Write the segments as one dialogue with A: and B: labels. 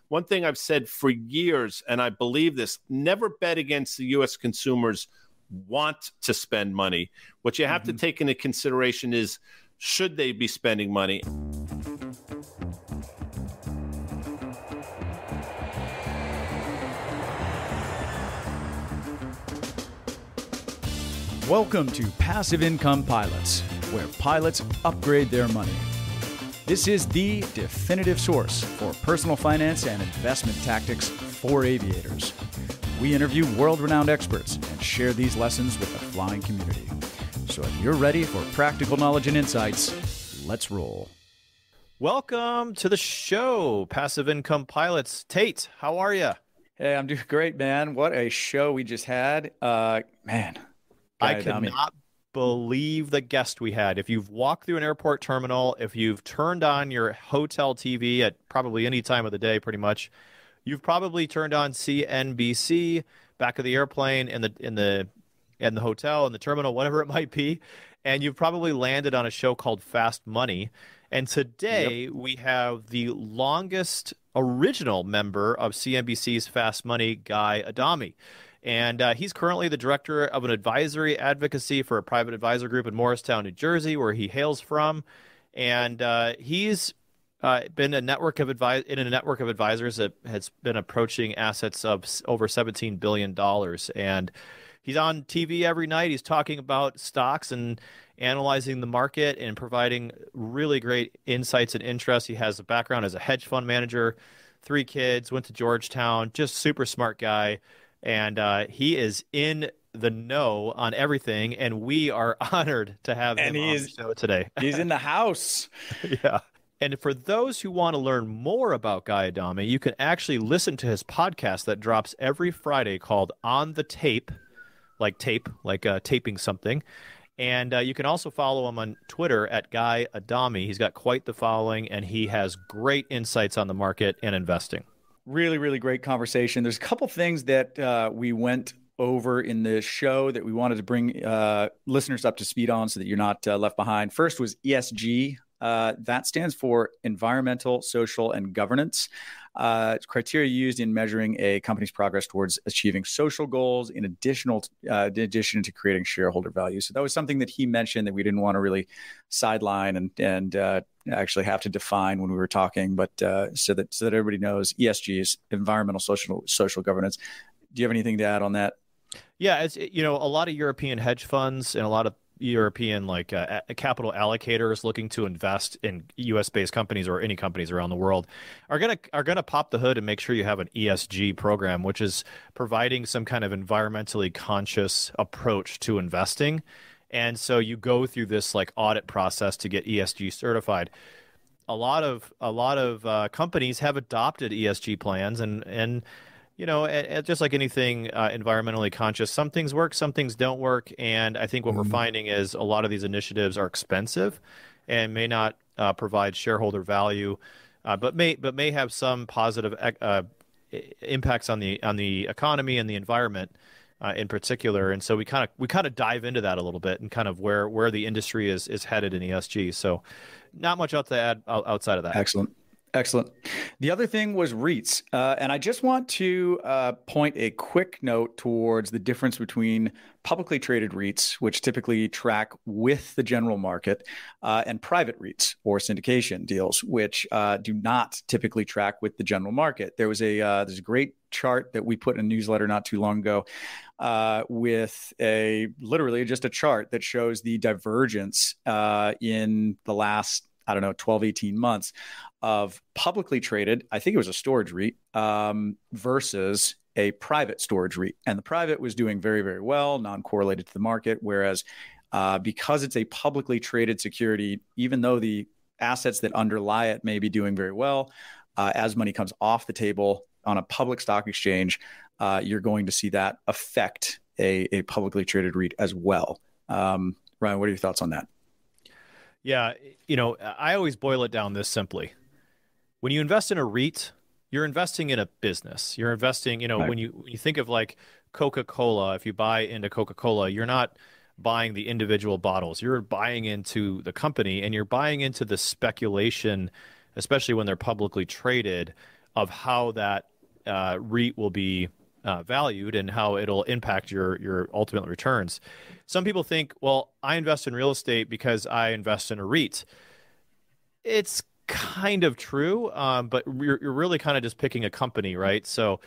A: one thing I've said for years, and I believe this, never bet against the U.S. consumers want to spend money. What you have to take into consideration is, should they be spending money?
B: Welcome to Passive Income Pilots, where pilots upgrade their money. This is the definitive source for personal finance and investment tactics for aviators. We interview world-renowned experts and share these lessons with the flying community. So if you're ready for practical knowledge and insights, let's roll.
C: Welcome to the show, Passive Income Pilots. Tait, how are you?
B: Hey, I'm doing great, man. What a show we just had. Man.
C: I cannot believe the guest we had. If you've walked through an airport terminal, if you've turned on your hotel TV at probably any time of the day, pretty much, you've probably turned on CNBC back of the airplane in the hotel, in the terminal, whatever it might be, and you've probably landed on a show called Fast Money. And today we have the longest original member of CNBC's Fast Money, Guy Adami. And he's currently the Director of Advisory Advocacy for a private advisor group in Morristown, New Jersey, where he hails from. And he's been in a network of advisors that has been approaching assets of over $17 billion. And he's on TV every night. He's talking about stocks and analyzing the market and providing really great insights and interest. He has a background as a hedge fund manager, 3 kids, went to Georgetown, just super smart guy. And he is in the know on everything, and we are honored to have him on the show today.
B: He's in the house.
C: Yeah. And for those who want to learn more about Guy Adami, you can actually listen to his podcast that drops every Friday called On the Tape, like taping something. And you can also follow him on Twitter at Guy Adami. He's got quite the following, and he has great insights on the market and investing.
B: Really, really great conversation. There's a couple things that we went over in the show that we wanted to bring listeners up to speed on so that you're not left behind. First was ESG. That stands for environmental, social, and governance. It's criteria used in measuring a company's progress towards achieving social goals in addition to creating shareholder value. So that was something that he mentioned that we didn't want to really sideline and actually have to define when we were talking, but so that everybody knows, ESG is environmental, social governance. Do you have anything to add on that?
C: Yeah, it's, a lot of European hedge funds and a lot of European capital allocators looking to invest in U.S.-based companies or any companies around the world are gonna pop the hood and make sure you have an ESG program, which is providing some kind of environmentally conscious approach to investing. And so you go through this audit process to get ESG certified. A lot of companies have adopted ESG plans, and just like anything environmentally conscious, some things work, some things don't work. And I think what we're finding is a lot of these initiatives are expensive and may not provide shareholder value, but may have some positive impacts on the economy and the environment in particular. And so we kind of dive into that a little bit and kind of where the industry is headed in ESG. So not much else to add outside of that.
B: Excellent. The other thing was REITs. And I just want to point a quick note towards the difference between publicly traded REITs, which typically track with the general market, and private REITs or syndication deals, which do not typically track with the general market. There's a great chart that we put in a newsletter not too long ago with literally just a chart that shows the divergence in the last 12, 18 months of publicly traded, I think it was a storage REIT, versus a private storage REIT. And the private was doing very, very well, non-correlated to the market, whereas because it's a publicly traded security, even though the assets that underlie it may be doing very well, as money comes off the table on a public stock exchange, you're going to see that affect a publicly traded REIT as well. Ryan, what are your thoughts on that?
C: Yeah, I always boil it down this simply. When you invest in a REIT, you're investing in a business. You're investing, right. when you think of Coca-Cola, if you buy into Coca-Cola, you're not buying the individual bottles. You're buying into the company, and you're buying into the speculation, especially when they're publicly traded, of how that REIT will be valued and how it'll impact your ultimate returns. Some people think, well, I invest in real estate because I invest in a REIT. It's kind of true, but you're really kind of just picking a company, right? So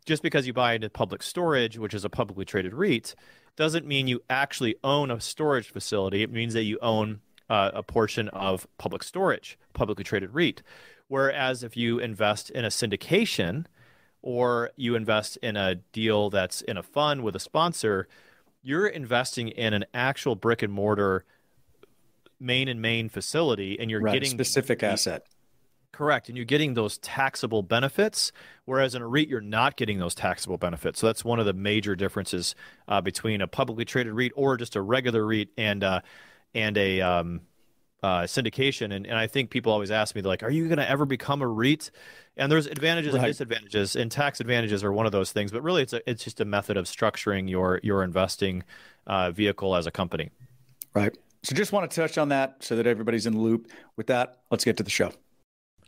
C: just because you buy into Public Storage, which is a publicly traded REIT, doesn't mean you actually own a storage facility. It means that you own a portion of Public Storage, publicly traded REIT. Whereas if you invest in a syndication or you invest in a deal that's in a fund with a sponsor, you're investing in an actual brick and mortar main facility, and you're getting
B: specific asset.
C: Correct. And you're getting those taxable benefits, whereas in a REIT, you're not getting those taxable benefits. So that's one of the major differences between a publicly traded REIT or just a regular REIT and a syndication. And I think people always ask me, they're like, are you going to ever become a REIT? And there's advantages and disadvantages, and tax advantages are one of those things. But really, it's just a method of structuring your investing vehicle as a company.
B: Right. So just want to touch on that so that everybody's in the loop. With that, let's get to the show.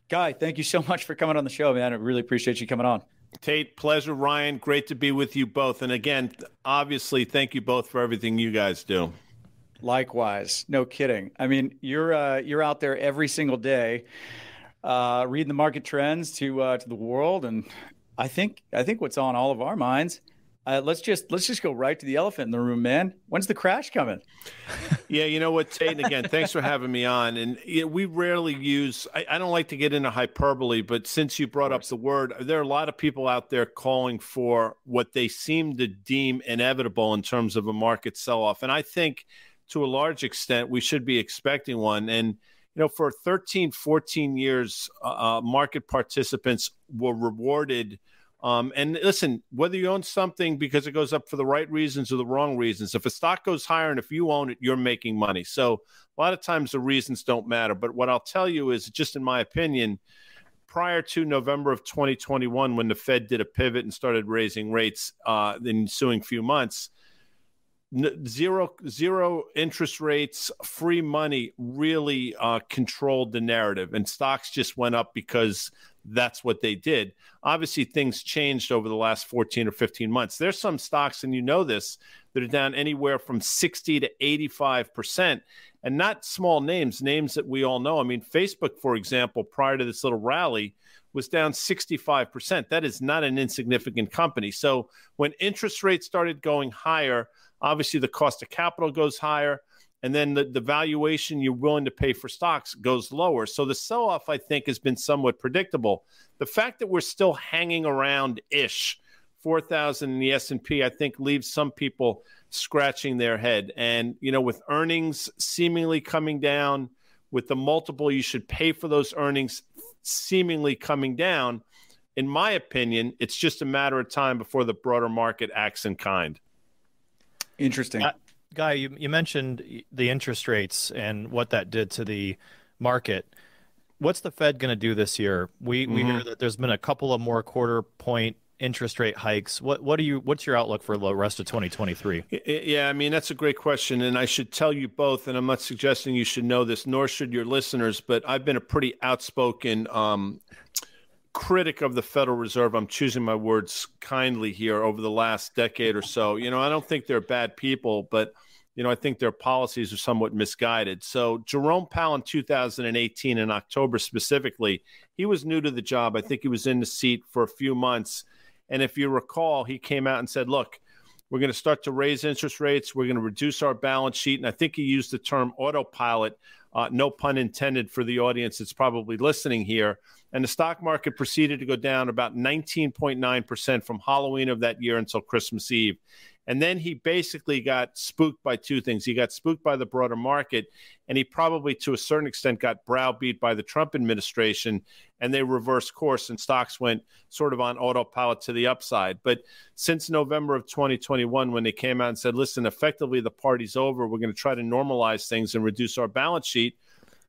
B: Guy, thank you so much for coming on the show, man. I really appreciate you coming on.
A: Tait, pleasure. Ryan, great to be with you both. And again, obviously, thank you both for everything you guys do.
B: Likewise. No kidding. I mean, you're out there every single day reading the market trends to the world. And I think what's on all of our minds, let's just go right to the elephant in the room, man. When's the crash coming?
A: Yeah, you know what, Tait, and again, thanks for having me on. And we rarely use, I don't like to get into hyperbole, but since you brought up the word, there are a lot of people out there calling for what they seem to deem inevitable in terms of a market sell-off. And I think to a large extent, we should be expecting one. And, for 13, 14 years, market participants were rewarded. And listen, whether you own something because it goes up for the right reasons or the wrong reasons, if a stock goes higher and if you own it, you're making money. So a lot of times the reasons don't matter. But what I'll tell you is, just in my opinion, prior to November of 2021, when the Fed did a pivot and started raising rates in the ensuing few months, zero interest rates, free money really controlled the narrative, and stocks just went up because that's what they did. Obviously, things changed over the last 14 or 15 months. There's some stocks, and you know this, that are down anywhere from 60 to 85%, and not small names that we all know. I mean, Facebook, for example, prior to this little rally, was down 65%. That is not an insignificant company. So when interest rates started going higher, obviously the cost of capital goes higher, and then the valuation you're willing to pay for stocks goes lower. So the sell-off, I think, has been somewhat predictable. The fact that we're still hanging around-ish 4,000 in the S&P, I think, leaves some people scratching their head. And, with earnings seemingly coming down, with the multiple you should pay for those earnings seemingly coming down, in my opinion, it's just a matter of time before the broader market acts in kind.
B: Interesting.
C: Guy, you mentioned the interest rates and what that did to the market. What's the Fed going to do this year? We hear that there's been a couple of more quarter point interest rate hikes. What's your outlook for the rest of 2023?
A: Yeah, I mean, that's a great question. And I should tell you both, and I'm not suggesting you should know this, nor should your listeners, but I've been a pretty outspoken critic of the Federal Reserve. I'm choosing my words kindly here over the last decade or so. I don't think they're bad people, but, I think their policies are somewhat misguided. So Jerome Powell in 2018, in October specifically, he was new to the job. I think he was in the seat for a few months. And if you recall, he came out and said, look, we're going to start to raise interest rates. We're going to reduce our balance sheet. And I think he used the term autopilot, no pun intended for the audience that's probably listening here. And the stock market proceeded to go down about 19.9% from Halloween of that year until Christmas Eve. And then he basically got spooked by two things. He got spooked by the broader market, and he probably, to a certain extent, got browbeat by the Trump administration, and they reversed course, and stocks went sort of on autopilot to the upside. But since November of 2021, when they came out and said, listen, effectively the party's over, we're going to try to normalize things and reduce our balance sheet,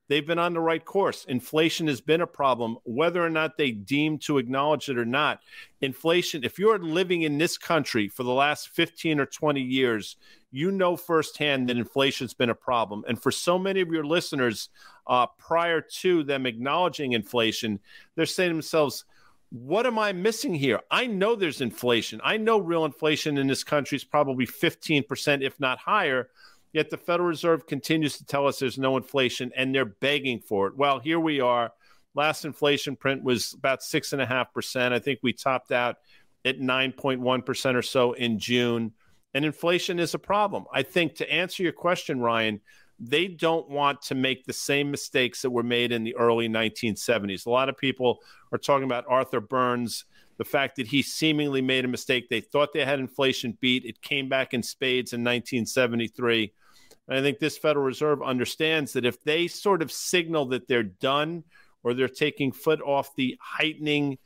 A: they've been on the right course. Inflation has been a problem, whether or not they deem to acknowledge it or not. Inflation, if you're living in this country for the last 15 or 20 years, you know firsthand that inflation's been a problem. And for so many of your listeners, prior to them acknowledging inflation, they're saying to themselves, what am I missing here? I know there's inflation. I know real inflation in this country is probably 15%, if not higher. Yet the Federal Reserve continues to tell us there's no inflation, and they're begging for it. Well, here we are. Last inflation print was about 6.5%. I think we topped out at 9.1% or so in June. And inflation is a problem. I think, to answer your question, Ryan, they don't want to make the same mistakes that were made in the early 1970s. A lot of people are talking about Arthur Burns, the fact that he seemingly made a mistake. They thought they had inflation beat. It came back in spades in 1973. And I think this Federal Reserve understands that if they sort of signal that they're done or they're taking foot off the heightening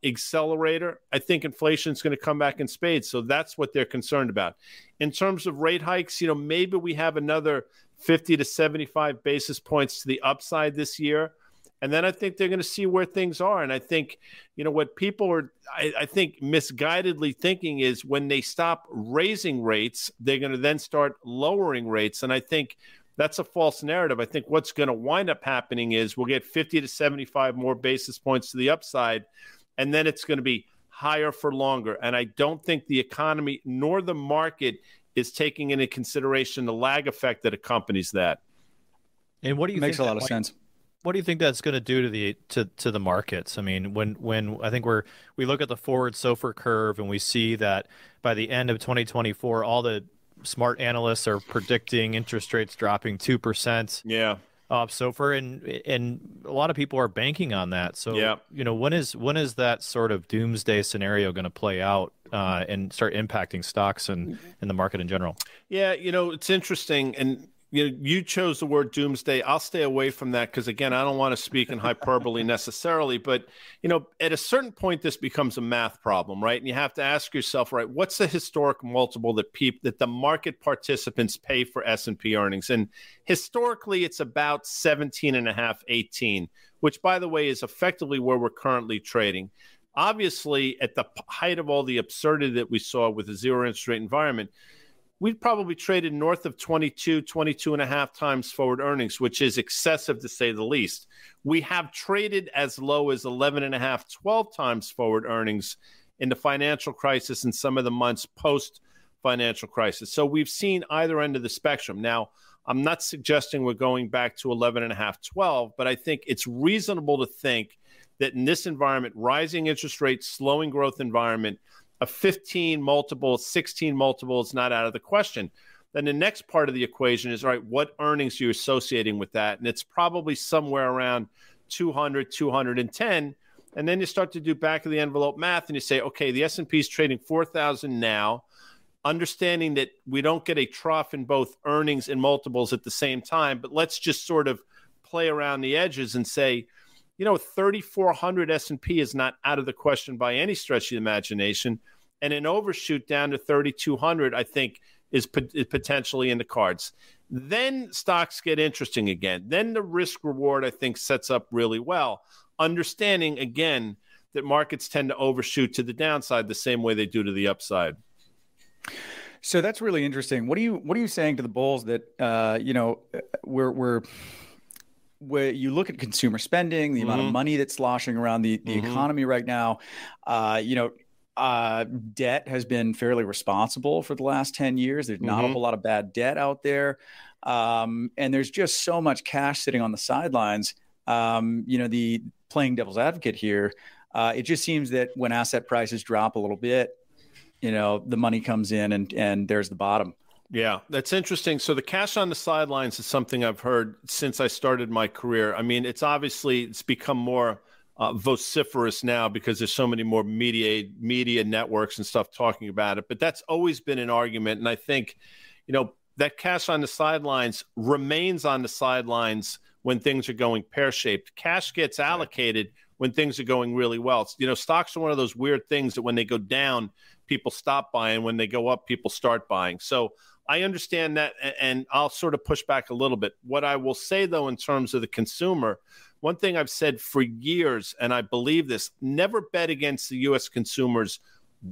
A: accelerator, I think inflation is going to come back in spades. So that's what they're concerned about. In terms of rate hikes, maybe we have another 50 to 75 basis points to the upside this year. And then I think they're going to see where things are. And I think, what people are, I think, misguidedly thinking is when they stop raising rates, they're going to then start lowering rates. And I think that's a false narrative. I think what's going to wind up happening is we'll get 50 to 75 more basis points to the upside, and then it's going to be higher for longer. And I don't think the economy nor the market is taking into consideration the lag effect that accompanies that.
C: And what do you think?
B: Makes a lot of sense.
C: What do you think that's going to do to the markets? I mean, when I think we look at the forward SOFR curve and we see that by the end of 2024, all the smart analysts are predicting interest rates dropping 2%.
A: Yeah.
C: Off SOFR, and a lot of people are banking on that. So,
A: yeah.
C: When is that sort of doomsday scenario going to play out and start impacting stocks and the market in general? Yeah,
A: it's interesting, and you chose the word doomsday. I'll stay away from that because, again, I don't want to speak in hyperbole necessarily. But, at a certain point, this becomes a math problem, right? And you have to ask yourself, right, what's the historic multiple that the market participants pay for S&P earnings? And historically, it's about 17.5, 18, which, by the way, is effectively where we're currently trading. Obviously, at the height of all the absurdity that we saw with the zero interest rate environment, we've probably traded north of 22 and a half times forward earnings, which is excessive to say the least. We have traded as low as 11 and a half, 12 times forward earnings in the financial crisis and some of the months post-financial crisis. So we've seen either end of the spectrum. Now, I'm not suggesting we're going back to 11 and a half, 12, but I think it's reasonable to think that in this environment, rising interest rates, slowing growth environment, a 15 multiple, 16 multiple is not out of the question. Then the next part of the equation is, all right, what earnings are you associating with that? And it's probably somewhere around 200, 210. And then you start to do back of the envelope math and you say, okay, the S&P is trading 4,000 now, understanding that we don't get a trough in both earnings and multiples at the same time. But let's just sort of play around the edges and say, 3,400 S&P is not out of the question by any stretch of the imagination. And an overshoot down to 3,200, I think, is potentially in the cards. Then stocks get interesting again. Then the risk reward, I think, sets up really well. Understanding, again, that markets tend to overshoot to the downside the same way they do to the upside.
B: So that's really interesting. What are you saying to the bulls that where you look at consumer spending, the amount of money that's sloshing around the economy right now, debt has been fairly responsible for the last 10 years. There's not a whole lot of bad debt out there. And there's just so much cash sitting on the sidelines. The playing devil's advocate here, it just seems that when asset prices drop a little bit, the money comes in and there's the bottom.
A: Yeah, that's interesting. So the cash on the sidelines is something I've heard since I started my career. I mean, it's become more vociferous now because there's so many more media networks and stuff talking about it. But that's always been an argument. And I think, that cash on the sidelines remains on the sidelines when things are going pear-shaped. Cash gets allocated when things are going really well. Stocks are one of those weird things that when they go down, people stop buying. When they go up, people start buying. So I understand that, and I'll sort of push back a little bit. What I will say, though, in terms of the consumer, one thing I've said for years, and I believe this, never bet against the U.S. consumers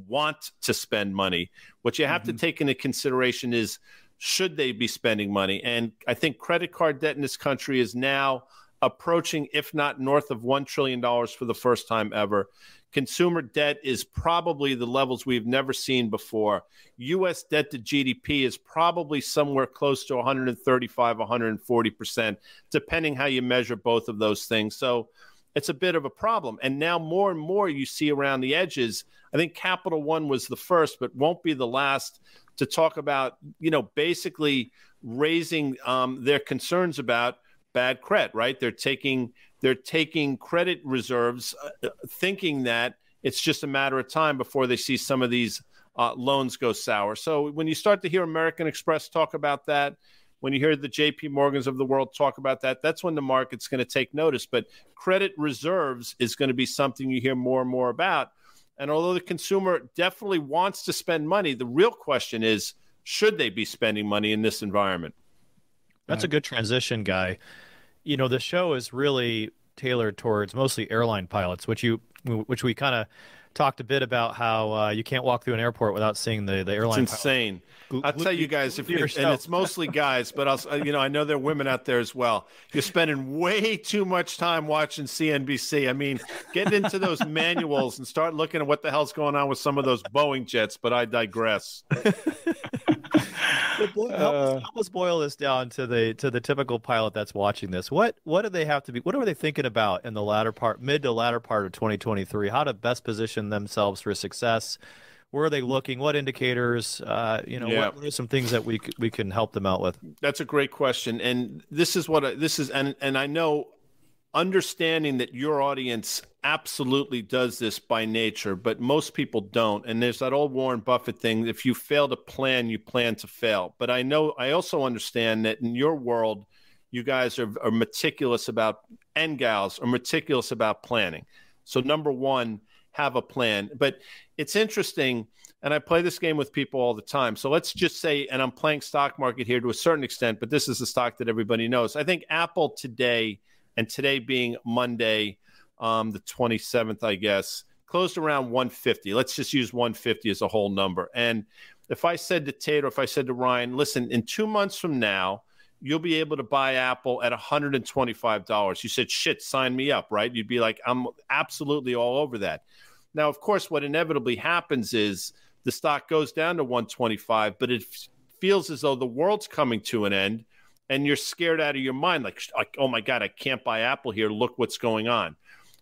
A: want to spend money. What you have to take into consideration is, should they be spending money? And I think credit card debt in this country is now approaching, if not north of $1 trillion for the first time ever. Consumer debt is probably the levels we've never seen before. U.S. debt to GDP is probably somewhere close to 135, 140%, depending how you measure both of those things. So it's a bit of a problem. And now more and more you see around the edges. I think Capital One was the first, but won't be the last to talk about, basically raising their concerns about bad credit, right? They're taking credit reserves, thinking that it's just a matter of time before they see some of these loans go sour. So when you start to hear American Express talk about that, when you hear the JP Morgans of the world talk about that, that's when the market's going to take notice. But credit reserves is going to be something you hear more and more about. And although the consumer definitely wants to spend money, the real question is, should they be spending money in this environment?
C: That's a good transition, Guy. The show is really tailored towards mostly airline pilots, which we kind of talked a bit about how you can't walk through an airport without seeing the airline.
A: It's insane. I'll tell you guys, and it's mostly guys, but I know there are women out there as well. You're spending way too much time watching CNBC. I mean, get into those manuals and start looking at what the hell's going on with some of those Boeing jets, but I digress.
C: Help us boil this down to the typical pilot that's watching this. What do they have to be? What are they thinking about in the mid to latter part of 2023? How to best position themselves for success? Where are they looking? What indicators? What are some things that we can help them out with?
A: That's a great question, and this is and I know, understanding that your audience absolutely does this by nature, but most people don't. And there's that old Warren Buffett thing: if you fail to plan, you plan to fail. But I also understand that in your world, you guys are meticulous about, and gals are meticulous about planning. So number one, have a plan. But it's interesting, and I play this game with people all the time. So let's just say, and I'm playing stock market here to a certain extent, but this is the stock that everybody knows. I think Apple today, and today being Monday, the 27th, I guess, closed around 150. Let's just use 150 as a whole number. And if I said to Tait, or if I said to Ryan, listen, in 2 months from now, you'll be able to buy Apple at $125. You said, shit, sign me up, right? You'd be like, I'm absolutely all over that. Now, of course, what inevitably happens is the stock goes down to 125, but it feels as though the world's coming to an end and you're scared out of your mind, like, oh my God, I can't buy Apple here. Look what's going on.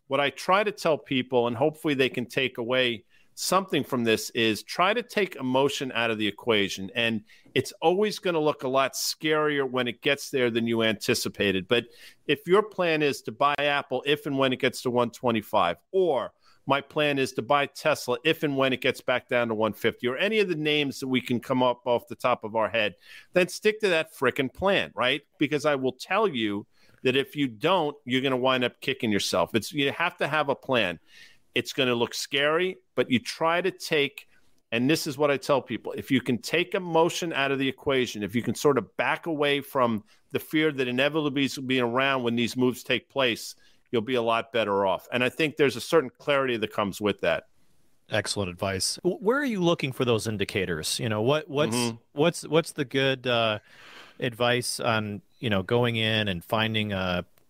A: What I try to tell people, and hopefully they can take away something from this, is try to take emotion out of the equation. And it's always going to look a lot scarier when it gets there than you anticipated. But if your plan is to buy Apple if and when it gets to 125, or my plan is to buy Tesla if and when it gets back down to 150, or any of the names that we can come up off the top of our head, then stick to that frickin' plan, right? Because I will tell you that if you don't, you're going to wind up kicking yourself. You have to have a plan. It's going to look scary, but you try to take, and this is what I tell people, if you can take emotion out of the equation, if you can sort of back away from the fear that inevitably will be around when these moves take place, you'll be a lot better off. And I think there's a certain clarity that comes with that.
C: Excellent advice. Where are you looking for those indicators? What's the good advice on, going in and finding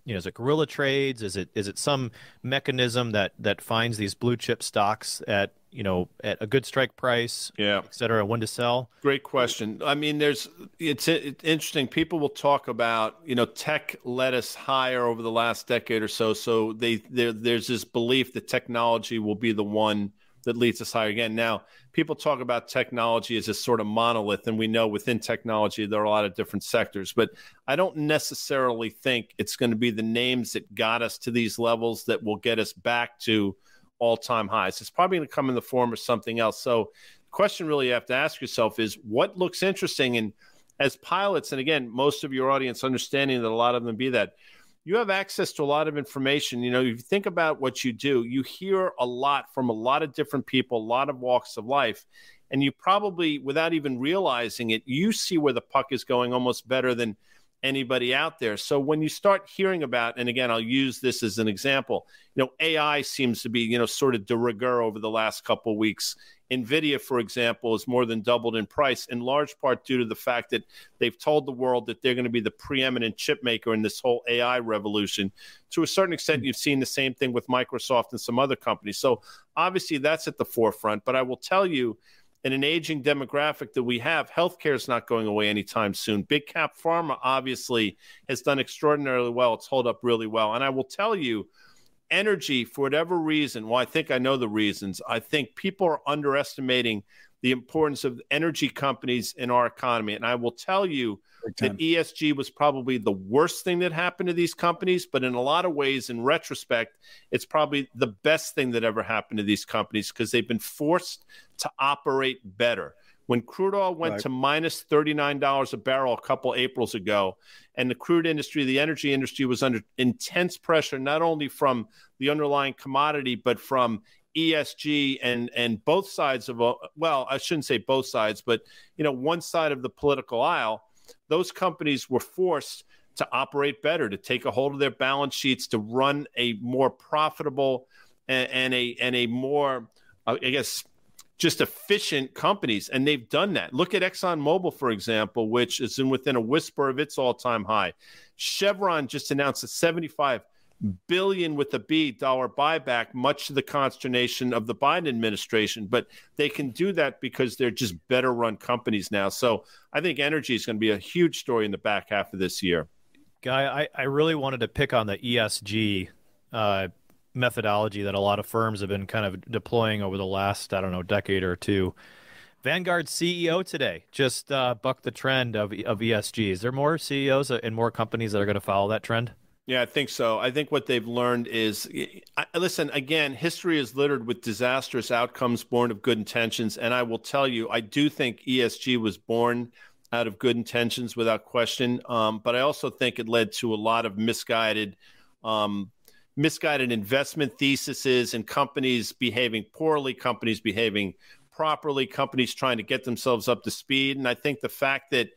C: is it guerrilla trades? Is it some mechanism that finds these blue chip stocks at a good strike price, et cetera, when to sell? Great
A: question. I mean, it's interesting. People will talk about, tech led us higher over the last decade or so. So there's this belief that technology will be the one that leads us higher again. Now, people talk about technology as a sort of monolith, and we know within technology there are a lot of different sectors. But I don't necessarily think it's going to be the names that got us to these levels that will get us back to all-time highs. It's probably going to come in the form of something else. So the question really you have to ask yourself is, what looks interesting? And as pilots, and again, most of your audience understanding that a lot of them be that, you have access to a lot of information. If you think about what you do, you hear a lot from a lot of different people, a lot of walks of life, and you probably, without even realizing it, you see where the puck is going almost better than anybody out there. So when you start hearing about, and again, I'll use this as an example, AI seems to be, sort of de rigueur over the last couple of weeks. NVIDIA, for example, has more than doubled in price, in large part due to the fact that they've told the world that they're going to be the preeminent chip maker in this whole AI revolution. To a certain extent, you've seen the same thing with Microsoft and some other companies. So obviously that's at the forefront. But I will tell you, in an aging demographic that we have, healthcare is not going away anytime soon. Big cap pharma obviously has done extraordinarily well. It's held up really well. And I will tell you, energy, for whatever reason, well, I think I know the reasons. I think people are underestimating the importance of energy companies in our economy. And I will tell you that ESG was probably the worst thing that happened to these companies. But in a lot of ways, in retrospect, it's probably the best thing that ever happened to these companies because they've been forced to operate better. When crude oil went to minus $39 a barrel a couple Aprils ago, and the crude industry, the energy industry was under intense pressure, not only from the underlying commodity, but from ESG and both sides of, well, I shouldn't say both sides, but, one side of the political aisle, those companies were forced to operate better, to take a hold of their balance sheets, to run a more profitable and a more, I guess, just efficient companies, and they've done that. Look at ExxonMobil, for example, which is within a whisper of its all-time high. Chevron just announced a $75 billion with a B dollar buyback, much to the consternation of the Biden administration. But they can do that because they're just better-run companies now. So I think energy is going to be a huge story in the back half of this year.
C: Guy, I really wanted to pick on the ESG methodology that a lot of firms have been kind of deploying over the last, decade or two. Vanguard's CEO today just bucked the trend of ESG. Is there more CEOs and more companies that are going to follow that trend?
A: Yeah, I think so. I think what they've learned is, listen, again, history is littered with disastrous outcomes born of good intentions. And I will tell you, I do think ESG was born out of good intentions without question. But I also think it led to a lot of misguided investment theses and companies behaving poorly, companies behaving properly, companies trying to get themselves up to speed. And I think the fact that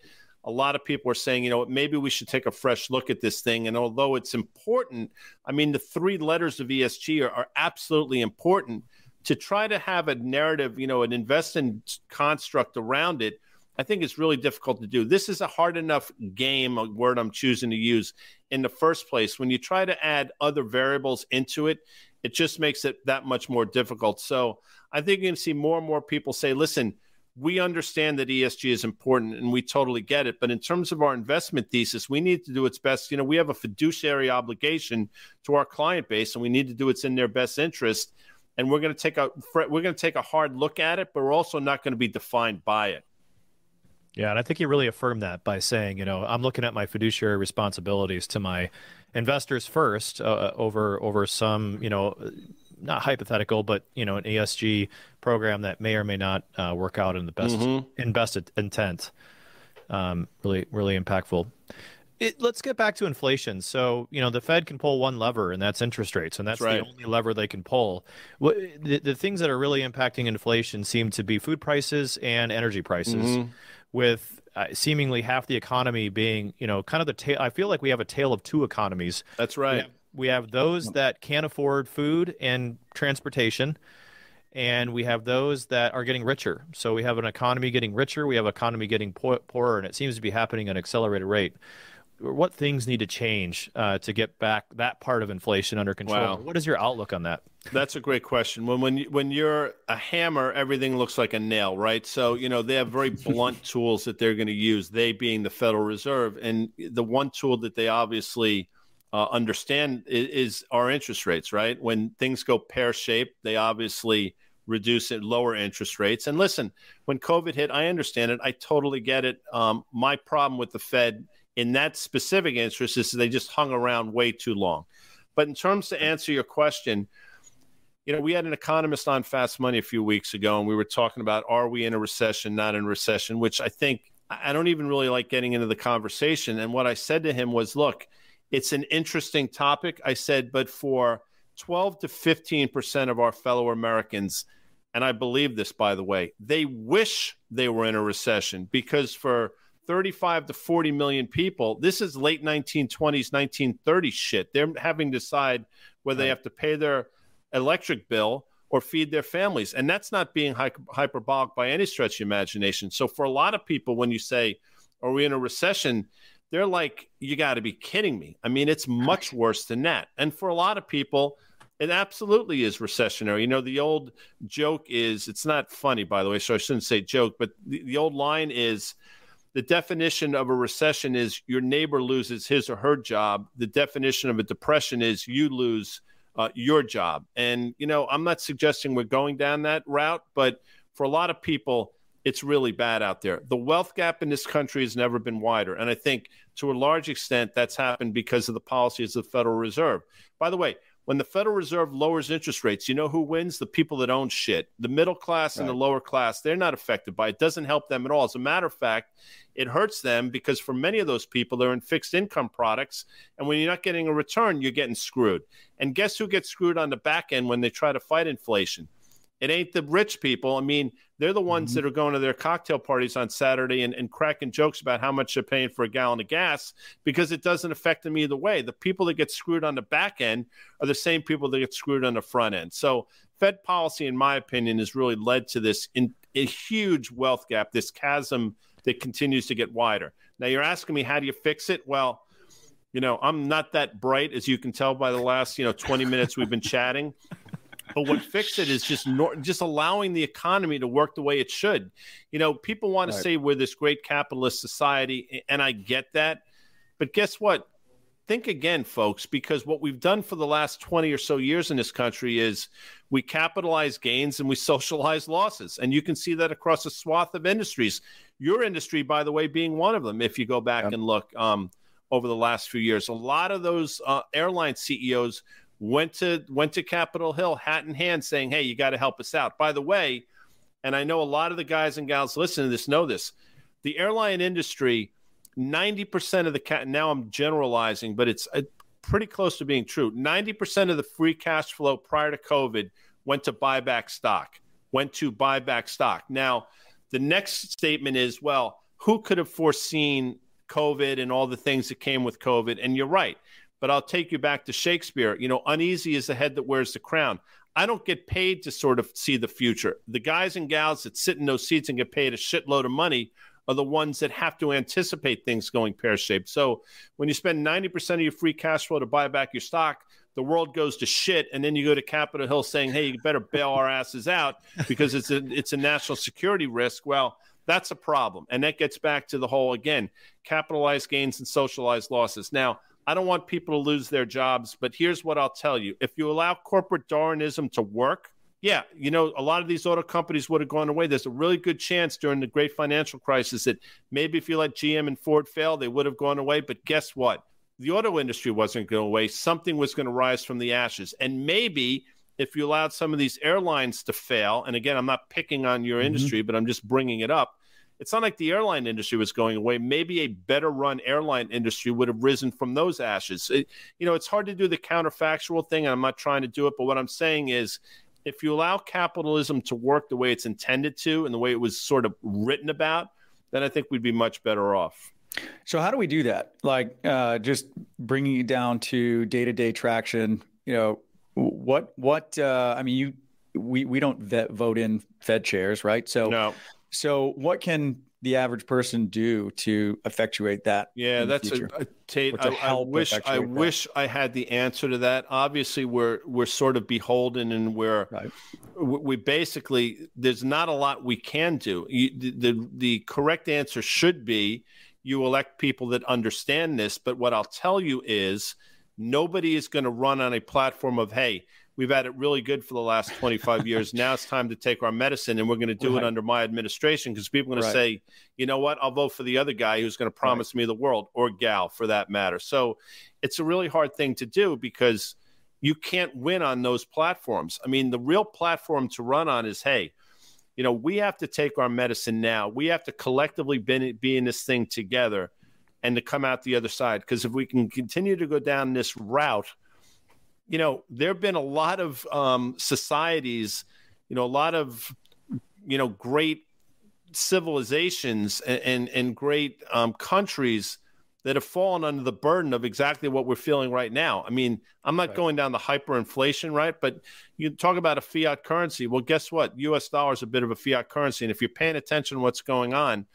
A: a lot of people are saying, maybe we should take a fresh look at this thing. And although it's important, I mean, the three letters of ESG are absolutely important. To try to have a narrative, an investment construct around it, I think it's really difficult to do. This is a hard enough game, a word I'm choosing to use, in the first place. When you try to add other variables into it, it just makes it that much more difficult. So I think you're going to see more and more people say, listen, we understand that ESG is important and we totally get it. But in terms of our investment thesis, we need to do its best. We have a fiduciary obligation to our client base, and we need to do what's in their best interest. And we're going to take a hard look at it, but we're also not going to be defined by it.
C: Yeah, and I think you really affirmed that by saying, I'm looking at my fiduciary responsibilities to my investors first over some, not hypothetical, but, an ESG program that may or may not work out in the best intent. Really, really impactful. Let's get back to inflation. So, the Fed can pull one lever, and that's interest rates, and that's the only lever they can pull. The things that are really impacting inflation seem to be food prices and energy prices, with seemingly half the economy being, kind of the tail. I feel like we have a tale of two economies.
A: That's right.
C: We have those that can't afford food and transportation, and we have those that are getting richer. So we have an economy getting richer, we have an economy getting poorer, and it seems to be happening at an accelerated rate. What things need to change to get back that part of inflation under control? Wow. What is your outlook on that?
A: That's a great question. When you're a hammer, everything looks like a nail, right? So, they have very blunt tools that they're going to use, they being the Federal Reserve. And the one tool that they obviously understand is our interest rates, right? When things go pear-shaped, they obviously reduce it, lower interest rates. And listen, when COVID hit, I understand it. I totally get it. My problem with the Fed in that specific interest is they just hung around way too long. But in terms to answer your question, we had an economist on Fast Money a few weeks ago, and we were talking about, are we in a recession, not in a recession, which I think I don't even really like getting into the conversation. And what I said to him was, look, it's an interesting topic. I said, but for 12 to 15% of our fellow Americans, and I believe this, by the way, they wish they were in a recession, because for 35 to 40 million people. This is late 1920s, 1930s shit. They're having to decide whether they have to pay their electric bill or feed their families. And that's not being hyperbolic by any stretch of the imagination. So for a lot of people, when you say, are we in a recession? They're like, you got to be kidding me. I mean, it's much worse than that. And for a lot of people, it absolutely is recessionary. You know, the old joke is, it's not funny, by the way, so I shouldn't say joke, but the old line is, the definition of a recession is your neighbor loses his or her job. The definition of a depression is you lose your job. And, you know, I'm not suggesting we're going down that route, but for a lot of people, it's really bad out there. The wealth gap in this country has never been wider. And I think to a large extent, that's happened because of the policies of the Federal Reserve. By the way, when the Federal Reserve lowers interest rates, you know who wins? The people that own shit. The middle class and the lower class, they're not affected by it. It doesn't help them at all. As a matter of fact, it hurts them because for many of those people, they're in fixed income products. And when you're not getting a return, you're getting screwed. And guess who gets screwed on the back end when they try to fight inflation? It ain't the rich people. I mean, they're the ones that are going to their cocktail parties on Saturday and cracking jokes about how much they're paying for a gallon of gas because it doesn't affect them either way. The people that get screwed on the back end are the same people that get screwed on the front end. So Fed policy, in my opinion, has really led to this a huge wealth gap, this chasm that continues to get wider. Now, you're asking me, how do you fix it? Well, you know, I'm not that bright, as you can tell by the last, 20 minutes we've been chatting. But what fixed it is just allowing the economy to work the way it should. You know, people want to say we're this great capitalist society, and I get that. But guess what? Think again, folks, because what we've done for the last 20 or so years in this country is we capitalize gains and we socialize losses. And you can see that across a swath of industries. Your industry, by the way, being one of them, if you go back and look over the last few years. A lot of those airline CEOs went to Capitol Hill, hat in hand, saying, hey, you got to help us out. By the way, and I know a lot of the guys and gals listening to this know this, the airline industry, 90% of the now I'm generalizing, but it's pretty close to being true. 90% of the free cash flow prior to COVID went to buy back stock. Now, the next statement is, well, who could have foreseen COVID and all the things that came with COVID? And you're right. But I'll take you back to Shakespeare. You know, uneasy is the head that wears the crown. I don't get paid to sort of see the future. The guys and gals that sit in those seats and get paid a shitload of money are the ones that have to anticipate things going pear-shaped. So when you spend 90% of your free cash flow to buy back your stock, the world goes to shit, and then you go to Capitol Hill saying, hey, you better bail our asses out because it's a national security risk. Well, that's a problem. And that gets back to the whole, again, capitalized gains and socialized losses. Now, I don't want people to lose their jobs, but here's what I'll tell you. If you allow corporate Darwinism to work, yeah, you know, a lot of these auto companies would have gone away. There's a really good chance during the great financial crisis that maybe if you let GM and Ford fail, they would have gone away. But guess what? The auto industry wasn't going away. Something was going to rise from the ashes. And maybe if you allowed some of these airlines to fail, and again, I'm not picking on your industry, but I'm just bringing it up. It's not like the airline industry was going away. Maybe a better run airline industry would have risen from those ashes. It's hard to do the counterfactual thing, and I'm not trying to do it. But what I'm saying is, if you allow capitalism to work the way it's intended to and the way it was sort of written about, then I think we'd be much better off.
B: So how do we do that? Like just bringing it down to day-to-day traction, we don't vote in Fed chairs, right?
A: No.
B: So what can the average person do to effectuate that?
A: Yeah, that's Tate. I wish I had the answer to that. Obviously, we're sort of beholden, and we basically, there's not a lot we can do. The correct answer should be you elect people that understand this. But what I'll tell you is nobody is going to run on a platform of, hey, we've had it really good for the last 25 years. Now it's time to take our medicine, and we're going to do it under my administration, because people are going to say, you know what, I'll vote for the other guy who's going to promise me the world, or gal for that matter. So it's a really hard thing to do because you can't win on those platforms. I mean, the real platform to run on is, hey, we have to take our medicine now. We have to collectively be in this thing together and to come out the other side. Because if we can continue to go down this route, there have been a lot of societies, a lot of, great, civilizations and great countries that have fallen under the burden of exactly what we're feeling right now. I mean, I'm not going down the hyperinflation, right? But you talk about a fiat currency. Well, guess what? U.S. dollar is a bit of a fiat currency. And if you're paying attention to what's going on,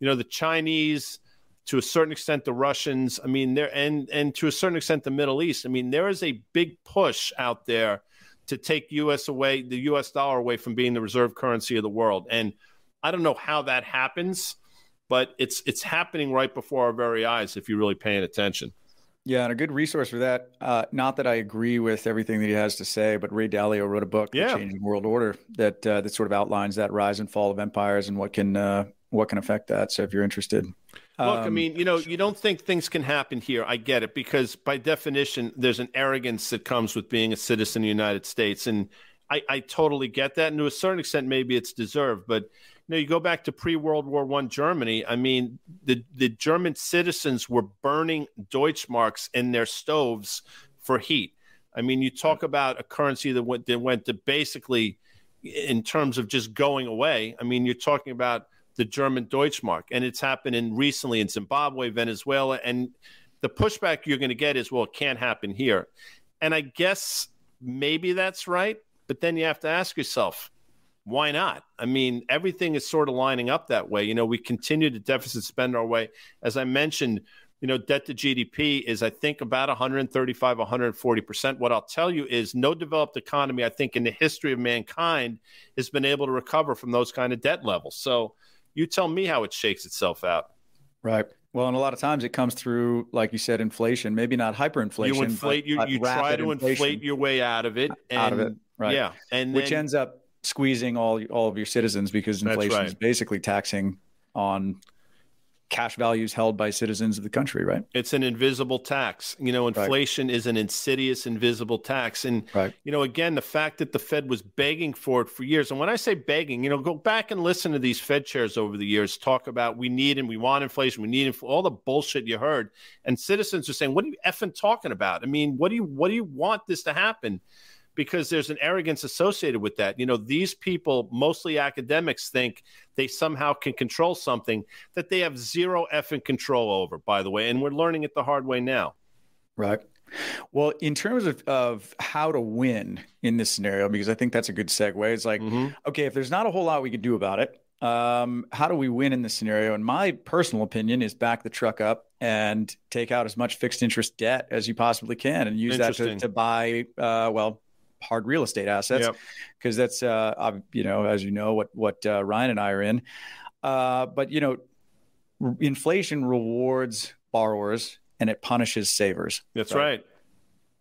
A: the Chinese, to a certain extent, the Russians, I mean, and to a certain extent, the Middle East. I mean, there is a big push out there to take the U.S. dollar away from being the reserve currency of the world. And I don't know how that happens, but it's happening right before our very eyes if you're really paying attention.
B: Yeah, and a good resource for that, not that I agree with everything that he has to say, but Ray Dalio wrote a book, The Changing World Order, that sort of outlines that rise and fall of empires and what can affect that. So if you're interested.
A: Look, I mean, you don't think things can happen here. I get it, because by definition, there's an arrogance that comes with being a citizen of the United States. And I totally get that. And to a certain extent, maybe it's deserved. But, you go back to pre-World War I Germany. I mean, the German citizens were burning Deutschmarks in their stoves for heat. I mean, you talk about a currency that went to basically, in terms of just going away. I mean, you're talking about the German Deutschmark, and it's happening recently in Zimbabwe, Venezuela, and the pushback you're going to get is, well, it can't happen here. And I guess maybe that's right, but then you have to ask yourself, why not? I mean, everything is sort of lining up that way. We continue to deficit spend our way. As I mentioned, debt to GDP is, I think, about 135, 140%. What I'll tell you is no developed economy, I think, in the history of mankind has been able to recover from those kind of debt levels. So you tell me how it shakes itself out.
B: Right. Well, and a lot of times it comes through, like you said, inflation, maybe not hyperinflation.
A: You inflate, you try to inflate your way out of it.
B: Right. Yeah. And which ends up squeezing all of your citizens, because inflation is basically taxing on cash values held by citizens of the country, right?
A: It's an invisible tax. Inflation is an insidious, invisible tax. And, again, the fact that the Fed was begging for it for years. And when I say begging, go back and listen to these Fed chairs over the years talk about we need and we want inflation, we need all the bullshit you heard. And citizens are saying, what are you effing talking about? I mean, what do you want this to happen? Because there's an arrogance associated with that. These people, mostly academics, think they somehow can control something that they have zero effing control over, by the way. And we're learning it the hard way now.
B: Right. Well, in terms of how to win in this scenario, because I think that's a good segue. It's like, okay, if there's not a whole lot we could do about it, how do we win in this scenario? And my personal opinion is back the truck up and take out as much fixed interest debt as you possibly can and use that to buy, hard real estate assets, because that's, as you know, what Ryan and I are in. But, inflation rewards borrowers and it punishes savers.
A: That's right.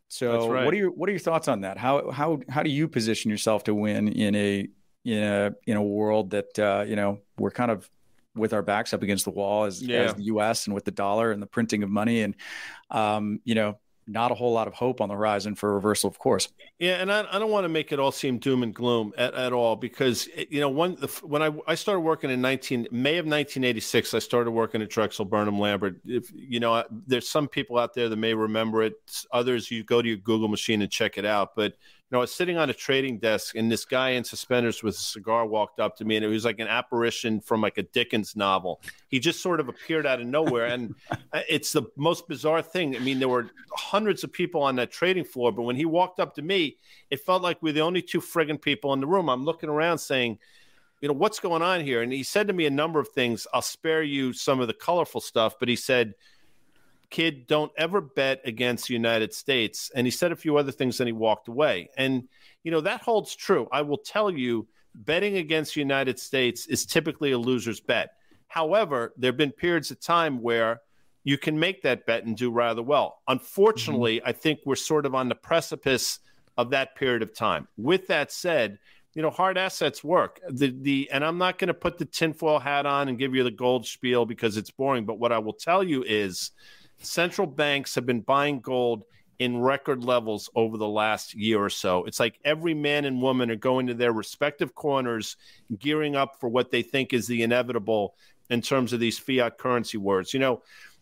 B: So what are your thoughts on that? How do you position yourself to win in a world that, we're kind of with our backs up against the wall as the U.S. and with the dollar and the printing of money and, not a whole lot of hope on the horizon for a reversal of course.
A: Yeah, and I don't want to make it all seem doom and gloom at all, because when I started working in May of 1986, I started working at Drexel Burnham Lambert. There's some people out there that may remember it. Others, you go to your Google machine and check it out. But I was sitting on a trading desk, and this guy in suspenders with a cigar walked up to me, and it was like an apparition from like a Dickens novel. He just sort of appeared out of nowhere, and it's the most bizarre thing. I mean, there were hundreds of people on that trading floor, but when he walked up to me, it felt like we're the only two friggin' people in the room. I'm looking around saying, what's going on here? And he said to me a number of things. I'll spare you some of the colorful stuff, but he said, kid, don't ever bet against the United States. And he said a few other things, and he walked away. And, that holds true. I will tell you, betting against the United States is typically a loser's bet. However, there have been periods of time where you can make that bet and do rather well. Unfortunately, I think we're sort of on the precipice of that period of time. With that said, hard assets work. And I'm not going to put the tinfoil hat on and give you the gold spiel because it's boring. But what I will tell you is, central banks have been buying gold in record levels over the last year or so. It's like every man and woman are going to their respective corners, gearing up for what they think is the inevitable in terms of these fiat currency words.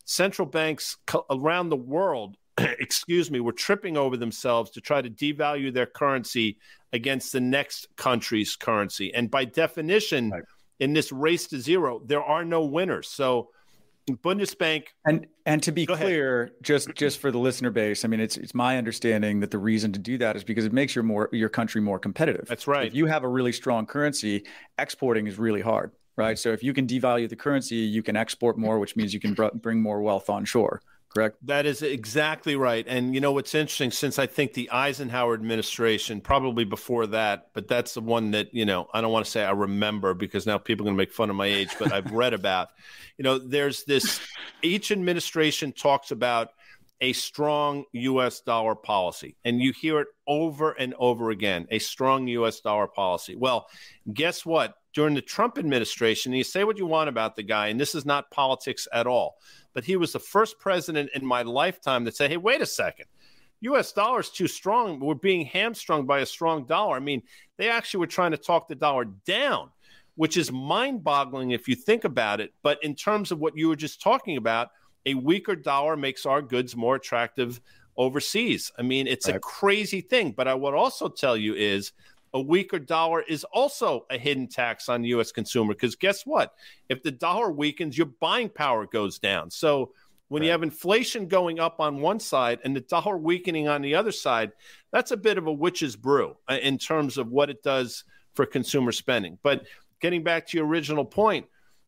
A: Central banks around the world, were tripping over themselves to try to devalue their currency against the next country's currency. And by definition, in this race to zero, there are no winners. So Bundesbank.
B: And to be clear, just for the listener base, I mean, it's my understanding that the reason to do that is because it makes your country more competitive.
A: That's right.
B: If you have a really strong currency, exporting is really hard, right? So if you can devalue the currency, you can export more, which means you can bring more wealth onshore. Correct?
A: That is exactly right. And you know what's interesting, since I think the Eisenhower administration, probably before that, but that's the one that, you know, I don't want to say I remember because now people are going to make fun of my age, but I've read about, you know, there's this, each administration talks about a strong U.S. dollar policy. And you hear it over and over again, a strong U.S. dollar policy. Well, guess what? During the Trump administration, you say what you want about the guy, and this is not politics at all, but he was the first president in my lifetime that said, hey, wait a second, U.S. dollar is too strong. We're being hamstrung by a strong dollar. I mean, they actually were trying to talk the dollar down, which is mind-boggling if you think about it. But in terms of what you were just talking about, a weaker dollar makes our goods more attractive overseas. I mean, it's a crazy thing. But I would also tell you is a weaker dollar is also a hidden tax on the U.S. consumer, because guess what? If the dollar weakens, your buying power goes down. So when you have inflation going up on one side and the dollar weakening on the other side, that's a bit of a witch's brew in terms of what it does for consumer spending. But getting back to your original point,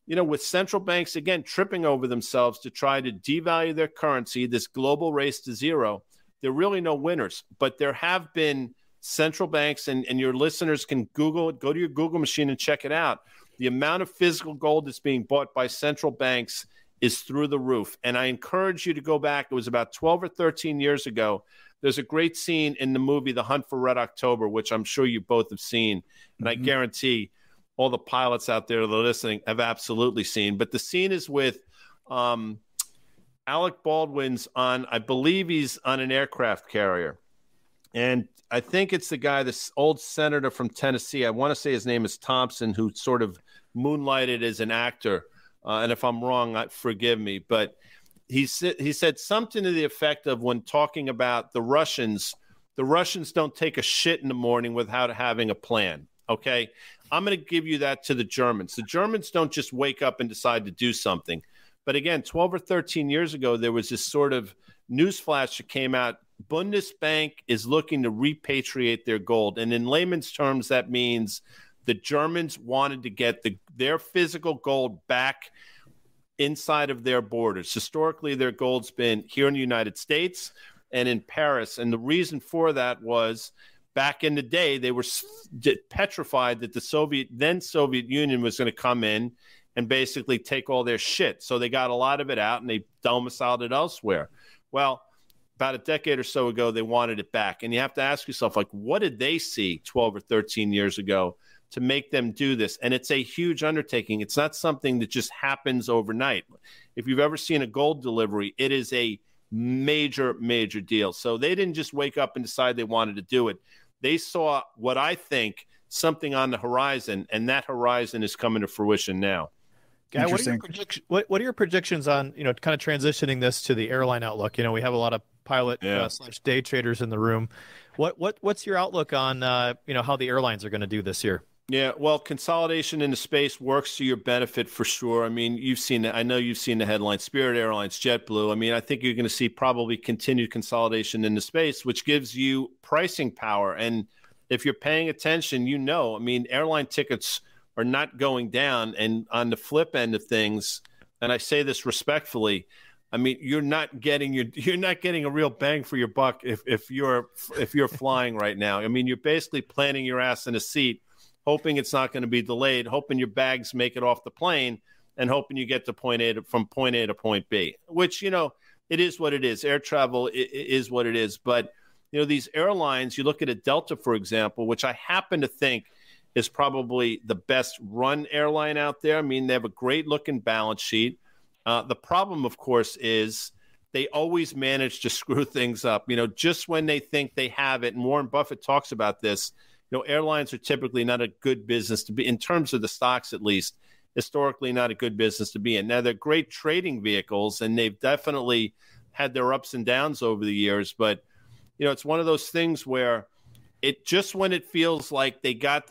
A: you know, with central banks, again, tripping over themselves to try to devalue their currency, this global race to zero, there are really no winners. But there have been central banks, and your listeners can Google it, go to your Google machine and check it out. The amount of physical gold that's being bought by central banks is through the roof. And I encourage you to go back. It was about 12 or 13 years ago. There's a great scene in the movie The Hunt for Red October, which I'm sure you both have seen. And I guarantee all the pilots out there that are listening have absolutely seen. But the scene is with Alec Baldwin's on, I believe he's on an aircraft carrier. And I think it's the guy, this old senator from Tennessee. I want to say his name is Thompson, who sort of moonlighted as an actor. And if I'm wrong, forgive me. But he said something to the effect of, when talking about the Russians don't take a shit in the morning without having a plan. Okay, I'm going to give you that to the Germans. The Germans don't just wake up and decide to do something. But again, 12 or 13 years ago, there was this sort of newsflash that came out. Bundesbank is looking to repatriate their gold. And in layman's terms, that means the Germans wanted to get their physical gold back inside of their borders. Historically, their gold's been here in the United States and in Paris. And the reason for that was, back in the day, they were petrified that the Soviet Union was going to come in and basically take all their shit. So they got a lot of it out and they domiciled it elsewhere. Well, about a decade or so ago, they wanted it back. And you have to ask yourself, like, what did they see 12 or 13 years ago to make them do this? And it's a huge undertaking. It's not something that just happens overnight. If you've ever seen a gold delivery, it is a major, major deal. So they didn't just wake up and decide they wanted to do it. They saw what I think something on the horizon, and that horizon is coming to fruition now.
C: Guy, what are your predictions on, you know, kind of transitioning this to the airline outlook? You know, we have a lot of pilot slash day traders in the room. What's your outlook on, you know, how the airlines are going to do this year?
A: Yeah, well, consolidation in the space works to your benefit for sure. I mean, I know you've seen the headlines, Spirit Airlines, JetBlue. I mean, I think you're going to see probably continued consolidation in the space, which gives you pricing power. And if you're paying attention, you know, I mean, airline tickets are not going down. And on the flip end of things, and I say this respectfully, I mean, you're not getting a real bang for your buck if you're flying right now. I mean, you're basically planting your ass in a seat, hoping it's not going to be delayed, hoping your bags make it off the plane, and hoping you get to from point A to point B, which, you know, it is what it is. Air travel is what it is. But, you know, these airlines, you look at a Delta, for example, which I happen to think is probably the best run airline out there. I mean, they have a great looking balance sheet. The problem, of course, is they always manage to screw things up, you know, just when they think they have it. And Warren Buffett talks about this. You know, airlines are typically not a good business to be, in terms of the stocks at least, historically not a good business to be in. Now, they're great trading vehicles, and they've definitely had their ups and downs over the years. But, you know, it's one of those things where it just when it feels like they have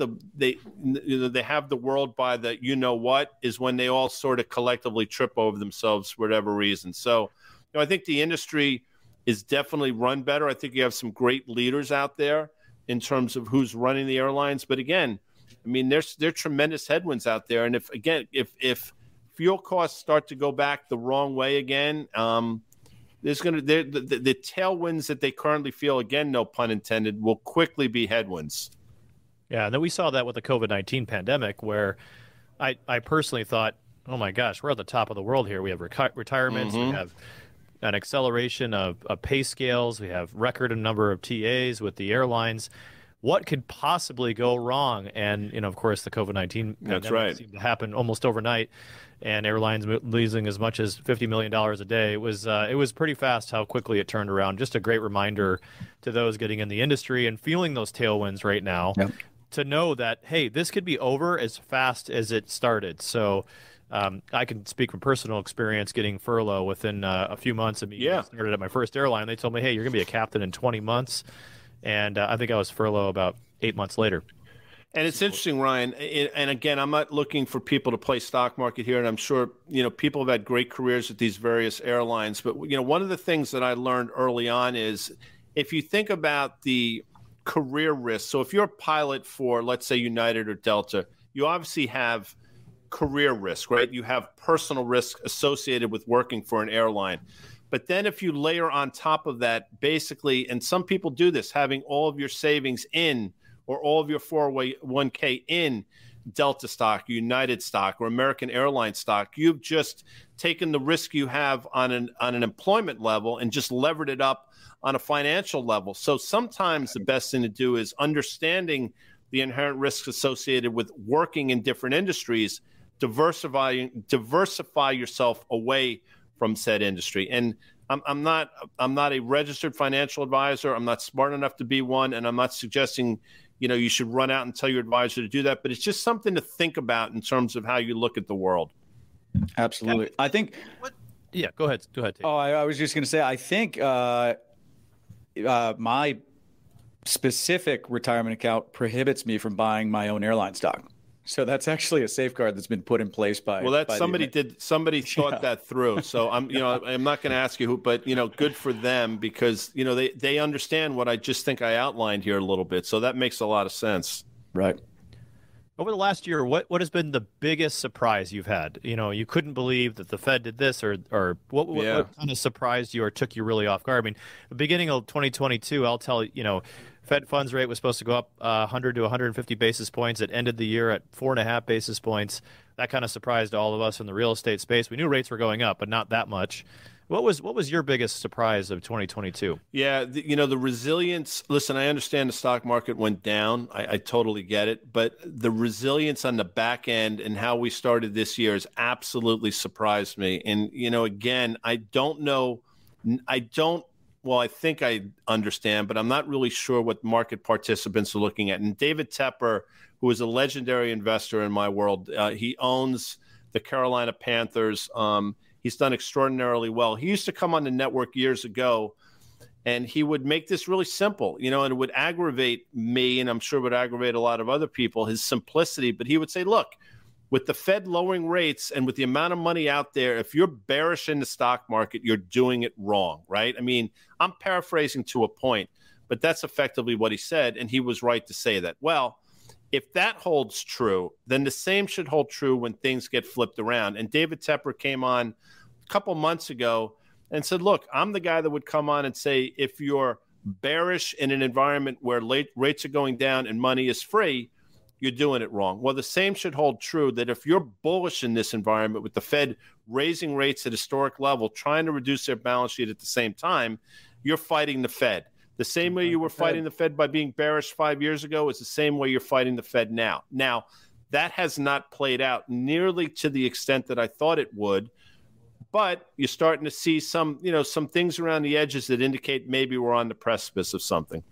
A: the world by the what is when they all sort of collectively trip over themselves for whatever reason. So, I think the industry is definitely run better. I think you have some great leaders out there in terms of who's running the airlines. But again, I mean, there are tremendous headwinds out there, and if fuel costs start to go back the wrong way again, the tailwinds that they currently feel, again, no pun intended, will quickly be headwinds.
C: Yeah, and then we saw that with the COVID-19 pandemic, where I personally thought, oh my gosh, we're at the top of the world here. We have retirements, we have an acceleration of pay scales, we have record number of TAs with the airlines. What could possibly go wrong? And of course, the COVID-19 pandemic seemed to happen almost overnight, and airlines losing as much as $50 million a day. It was pretty fast how quickly it turned around. Just a great reminder to those getting in the industry and feeling those tailwinds right now, to know that, hey, this could be over as fast as it started. So I can speak from personal experience getting furlough within a few months of me. I started at my first airline. They told me, hey, you're going to be a captain in 20 months. And I think I was furloughed about 8 months later.
A: And it's interesting, Ryan. And again, I'm not looking for people to play stock market here. And I'm sure, people have had great careers at these various airlines. But, one of the things that I learned early on is if you think about the career risk. So if you're a pilot for, let's say, United or Delta, you obviously have career risk, right? You have personal risk associated with working for an airline. But then if you layer on top of that, basically, and some people do this, having all of your savings in or all of your 401k in Delta stock, United stock, or American Airlines stock, you've just taken the risk you have on an employment level and just levered it up on a financial level. So sometimes the best thing to do is understanding the inherent risks associated with working in different industries, diversify yourself away from said industry. And I'm not a registered financial advisor. I'm not smart enough to be one, and I'm not suggesting you should run out and tell your advisor to do that. But it's just something to think about in terms of how you look at the world.
B: Absolutely. I think.
C: Yeah, go ahead. Tate.
B: Oh, I was just going to say, I think my specific retirement account prohibits me from buying my own airline stock. So that's actually a safeguard that's been put in place by.
A: Well, somebody thought that through. So I'm not going to ask you who, but good for them, because they understand what I just think I outlined here a little bit. So that makes a lot of sense.
B: Right.
C: Over the last year, what has been the biggest surprise you've had? You couldn't believe that the Fed did this, or what kind of surprised you or took you really off guard? I mean, the beginning of 2022, I'll tell you, Fed funds rate was supposed to go up 100 to 150 basis points. It ended the year at 4.5 basis points. That kind of surprised all of us in the real estate space. We knew rates were going up, but not that much. What was your biggest surprise of 2022?
A: Yeah, the resilience. Listen, I understand the stock market went down. I totally get it. But the resilience on the back end and how we started this year has absolutely surprised me. And, again, I don't know. Well, I think I understand, but I'm not really sure what market participants are looking at. And David Tepper, who is a legendary investor in my world, he owns the Carolina Panthers. He's done extraordinarily well. He used to come on the network years ago, and he would make this really simple, and it would aggravate me, and I'm sure it would aggravate a lot of other people, his simplicity. But he would say, look, with the Fed lowering rates and with the amount of money out there, if you're bearish in the stock market, you're doing it wrong, right? I mean, I'm paraphrasing to a point, but that's effectively what he said, and he was right to say that. Well, if that holds true, then the same should hold true when things get flipped around. And David Tepper came on a couple months ago and said, look, I'm the guy that would come on and say, if you're bearish in an environment where rates are going down and money is free, you're doing it wrong. Well, the same should hold true that if you're bullish in this environment with the Fed raising rates at historic level, trying to reduce their balance sheet at the same time, you're fighting the Fed. The same way you were fighting the Fed by being bearish 5 years ago is the same way you're fighting the Fed now. Now, that has not played out nearly to the extent that I thought it would, but you're starting to see some things around the edges that indicate maybe we're on the precipice of something.